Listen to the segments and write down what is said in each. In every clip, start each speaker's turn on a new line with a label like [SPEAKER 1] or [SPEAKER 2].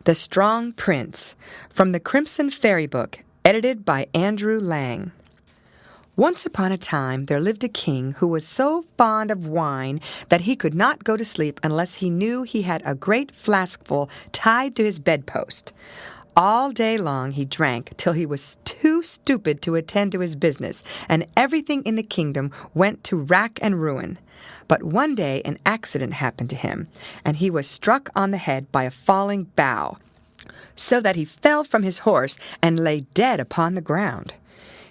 [SPEAKER 1] The Strong Prince, from the Crimson Fairy Book, edited by Andrew Lang. Once upon a time there lived a king who was so fond of wine that he could not go to sleep unless he knew he had a great flaskful tied to his bedpost. All day long he drank till he was too stupid to attend to his business, and everything in the kingdom went to rack and ruin. But one day an accident happened to him, and he was struck on the head by a falling bough, so that he fell from his horse and lay dead upon the ground.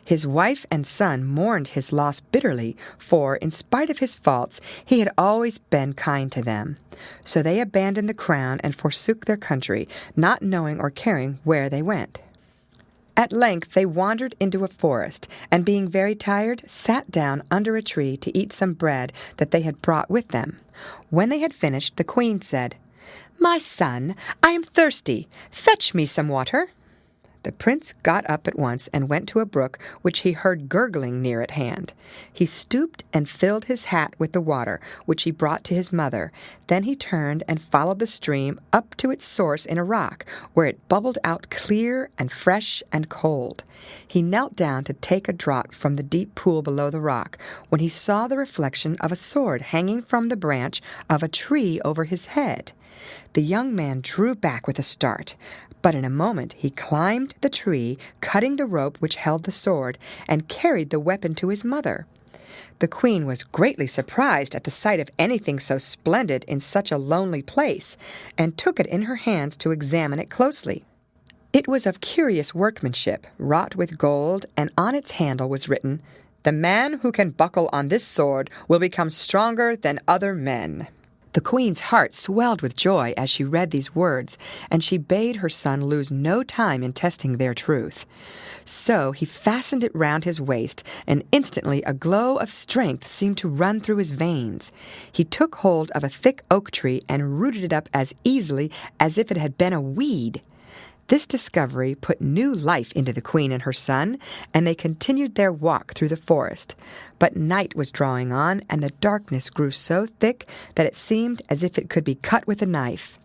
[SPEAKER 1] His wife and son mourned his loss bitterly, for, in spite of his faults, he had always been kind to them. So they abandoned the crown and forsook their country, not knowing or caring where they went. At length they wandered into a forest, and being very tired, sat down under a tree to eat some bread that they had brought with them. When they had finished, the queen said, "My son, I am thirsty. Fetch me some water." The prince got up at once and went to a brook which he heard gurgling near at hand. He stooped and filled his hat with the water, which he brought to his mother. Then he turned and followed the stream up to its source in a rock, where it bubbled out clear and fresh and cold. He knelt down to take a draught from the deep pool below the rock, when he saw the reflection of a sword hanging from the branch of a tree over his head. The young man drew back with a start, but in a moment he climbed the tree, cutting the rope which held the sword, and carried the weapon to his mother. The queen was greatly surprised at the sight of anything so splendid in such a lonely place, and took it in her hands to examine it closely. It was of curious workmanship, wrought with gold, and on its handle was written, "The man who can buckle on this sword will become stronger than other men." The queen's heart swelled with joy as she read these words, and she bade her son lose no time in testing their truth. So he fastened it round his waist, and instantly a glow of strength seemed to run through his veins. He took hold of a thick oak tree and rooted it up as easily as if it had been a weed. This discovery put new life into the queen and her son, and they continued their walk through the forest. But night was drawing on, and the darkness grew so thick that it seemed as if it could be cut with a knife.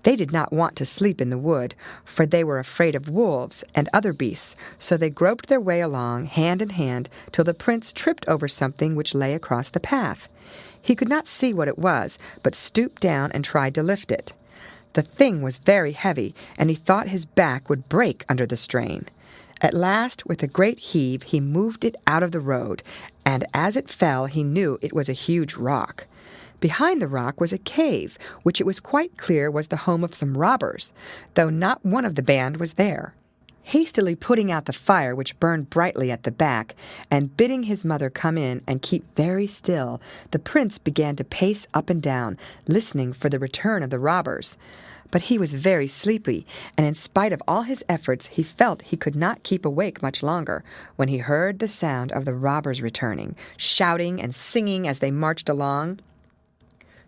[SPEAKER 1] They did not want to sleep in the wood, for they were afraid of wolves and other beasts, so they groped their way along, hand in hand, till the prince tripped over something which lay across the path. He could not see what it was, but stooped down and tried to lift it. The thing was very heavy, and he thought his back would break under the strain. At last, with a great heave, he moved it out of the road, and as it fell, he knew it was a huge rock. Behind the rock was a cave, which it was quite clear was the home of some robbers, though not one of the band was there. Hastily putting out the fire which burned brightly at the back, and bidding his mother come in and keep very still, the prince began to pace up and down, listening for the return of the robbers. But he was very sleepy, and in spite of all his efforts, he felt he could not keep awake much longer, when he heard the sound of the robbers returning, shouting and singing as they marched along.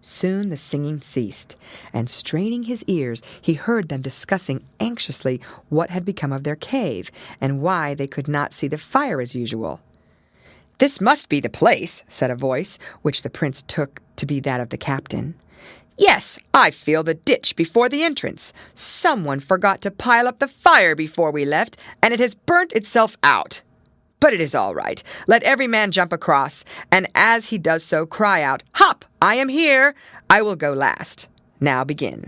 [SPEAKER 1] Soon the singing ceased, and straining his ears, he heard them discussing anxiously what had become of their cave, and why they could not see the fire as usual. "This must be the place," said a voice, which the prince took to be that of the captain. "Yes, I feel the ditch before the entrance. Someone forgot to pile up the fire before we left, and it has burnt itself out. But it is all right. Let every man jump across, and as he does so, cry out, 'Hop! I am here! I will go last. Now begin.'"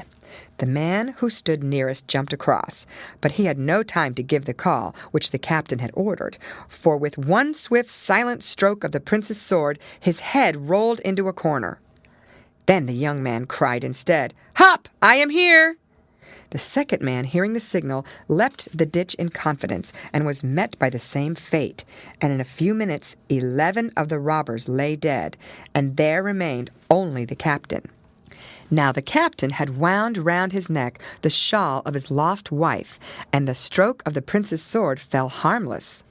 [SPEAKER 1] The man who stood nearest jumped across, but he had no time to give the call which the captain had ordered, for with one swift, silent stroke of the prince's sword, his head rolled into a corner. Then the young man cried instead, "Hop! I am here!" The second man, hearing the signal, leapt the ditch in confidence, and was met by the same fate, and in a few minutes 11 of the robbers lay dead, and there remained only the captain. Now the captain had wound round his neck the shawl of his lost wife, and the stroke of the prince's sword fell harmless.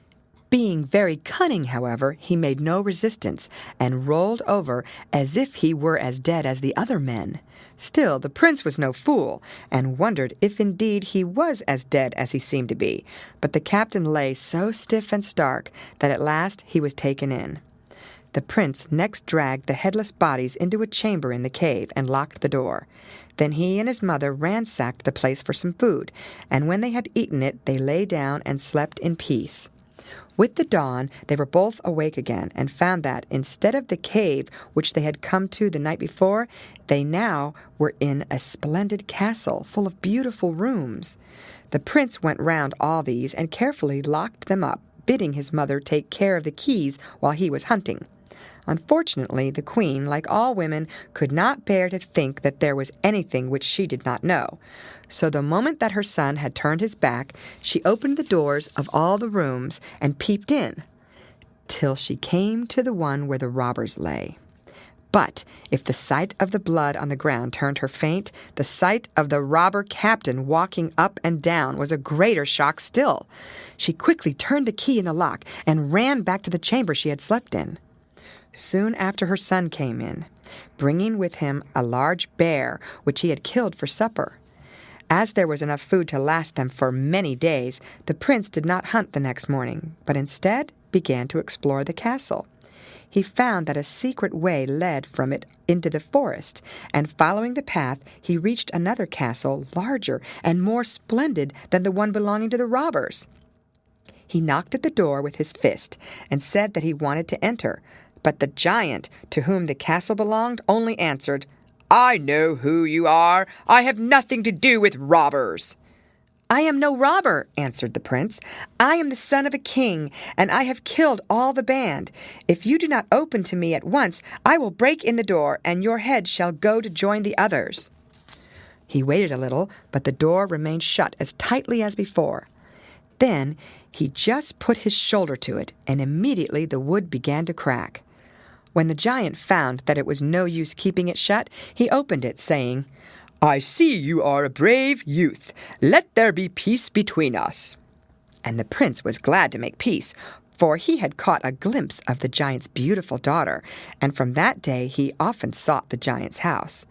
[SPEAKER 1] Being very cunning, however, he made no resistance, and rolled over as if he were as dead as the other men. Still, the prince was no fool, and wondered if indeed he was as dead as he seemed to be, but the captain lay so stiff and stark that at last he was taken in. The prince next dragged the headless bodies into a chamber in the cave and locked the door. Then he and his mother ransacked the place for some food, and when they had eaten it, they lay down and slept in peace. With the dawn, they were both awake again and found that, instead of the cave which they had come to the night before, they now were in a splendid castle full of beautiful rooms. The prince went round all these and carefully locked them up, bidding his mother take care of the keys while he was hunting. Unfortunately, the queen, like all women, could not bear to think that there was anything which she did not know. So the moment that her son had turned his back, she opened the doors of all the rooms and peeped in, till she came to the one where the robbers lay. But if the sight of the blood on the ground turned her faint, the sight of the robber captain walking up and down was a greater shock still. She quickly turned the key in the lock and ran back to the chamber she had slept in. Soon after her son came in, bringing with him a large bear which he had killed for supper. As there was enough food to last them for many days, the prince did not hunt the next morning, but instead began to explore the castle. He found that a secret way led from it into the forest, and following the path, he reached another castle larger and more splendid than the one belonging to the robbers. He knocked at the door with his fist and said that he wanted to enter, but the giant to whom the castle belonged only answered, "I know who you are. I have nothing to do with robbers." "I am no robber," answered the prince. "I am the son of a king, and I have killed all the band. If you do not open to me at once, I will break in the door, and your head shall go to join the others." He waited a little, but the door remained shut as tightly as before. Then he just put his shoulder to it, and immediately the wood began to crack. When the giant found that it was no use keeping it shut, he opened it, saying, "I see you are a brave youth. Let there be peace between us." And the prince was glad to make peace, for he had caught a glimpse of the giant's beautiful daughter, and from that day he often sought the giant's house.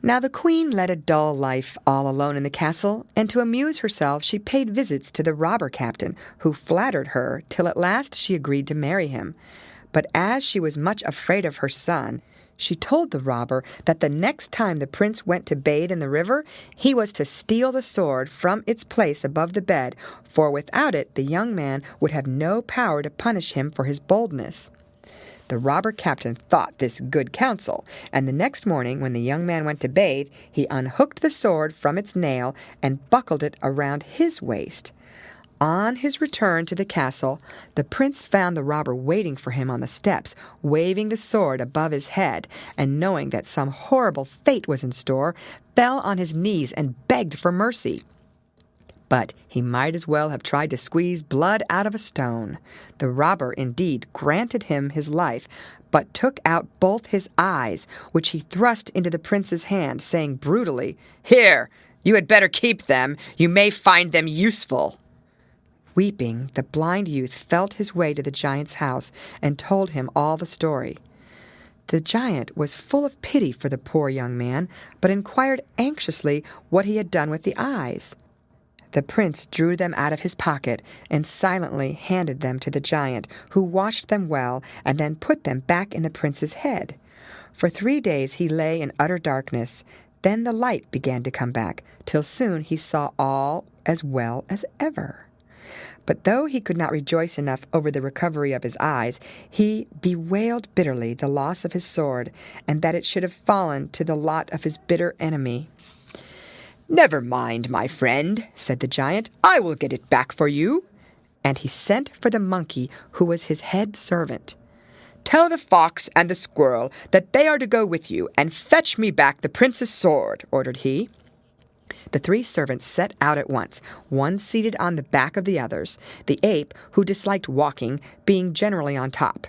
[SPEAKER 1] Now the queen led a dull life all alone in the castle, and to amuse herself she paid visits to the robber captain, who flattered her till at last she agreed to marry him. But as she was much afraid of her son, she told the robber that the next time the prince went to bathe in the river, he was to steal the sword from its place above the bed, for without it the young man would have no power to punish him for his boldness. The robber captain thought this good counsel, and the next morning when the young man went to bathe, he unhooked the sword from its nail and buckled it around his waist. On his return to the castle, the prince found the robber waiting for him on the steps, waving the sword above his head, and knowing that some horrible fate was in store, fell on his knees and begged for mercy. But he might as well have tried to squeeze blood out of a stone. The robber indeed granted him his life, but took out both his eyes, which he thrust into the prince's hand, saying brutally, "Here, you had better keep them. You may find them useful." Weeping, the blind youth felt his way to the giant's house and told him all the story. The giant was full of pity for the poor young man, but inquired anxiously what he had done with the eyes. The prince drew them out of his pocket and silently handed them to the giant, who washed them well and then put them back in the prince's head. For 3 days he lay in utter darkness. Then the light began to come back, till soon he saw all as well as ever. But though he could not rejoice enough over the recovery of his eyes, he bewailed bitterly the loss of his sword, and that it should have fallen to the lot of his bitter enemy. "Never mind, my friend," said the giant. "I will get it back for you." And he sent for the monkey, who was his head servant. "Tell the fox and the squirrel that they are to go with you, and fetch me back the prince's sword," ordered he. The 3 servants set out at once, one seated on the back of the others, the ape, who disliked walking, being generally on top.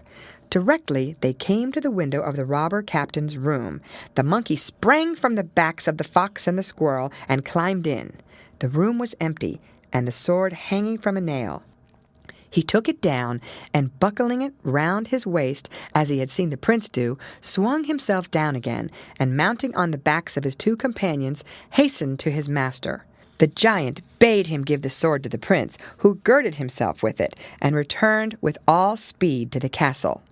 [SPEAKER 1] Directly they came to the window of the robber captain's room. The monkey sprang from the backs of the fox and the squirrel and climbed in. The room was empty, and the sword hanging from a nail. He took it down, and buckling it round his waist, as he had seen the prince do, swung himself down again, and mounting on the backs of his 2 companions, hastened to his master. The giant bade him give the sword to the prince, who girded himself with it, and returned with all speed to the castle.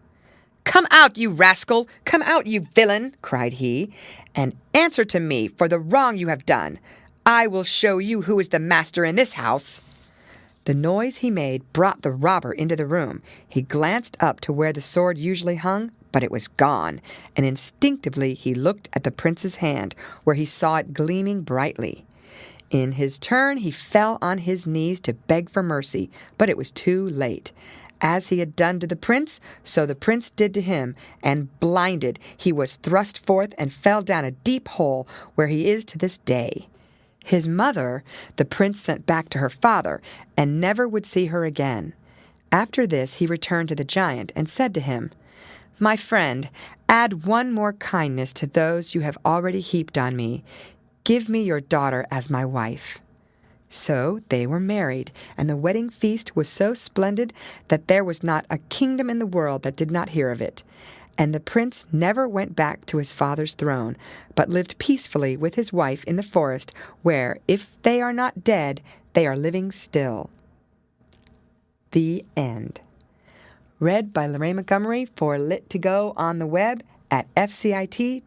[SPEAKER 1] "Come out, you rascal! Come out, you villain!" cried he, "and answer to me for the wrong you have done. I will show you who is the master in this house." The noise he made brought the robber into the room. He glanced up to where the sword usually hung, but it was gone, and instinctively he looked at the prince's hand, where he saw it gleaming brightly. In his turn he fell on his knees to beg for mercy, but it was too late. As he had done to the prince, so the prince did to him, and blinded, he was thrust forth and fell down a deep hole, where he is to this day. His mother the prince sent back to her father, and never would see her again. After this he returned to the giant, and said to him, "My friend, add one more kindness to those you have already heaped on me. Give me your daughter as my wife." So they were married, and the wedding feast was so splendid that there was not a kingdom in the world that did not hear of it. And the prince never went back to his father's throne, but lived peacefully with his wife in the forest, where, if they are not dead, they are living still. The end. Read by Lorraine Montgomery for Lit2Go on the web at fcit.usf.edu.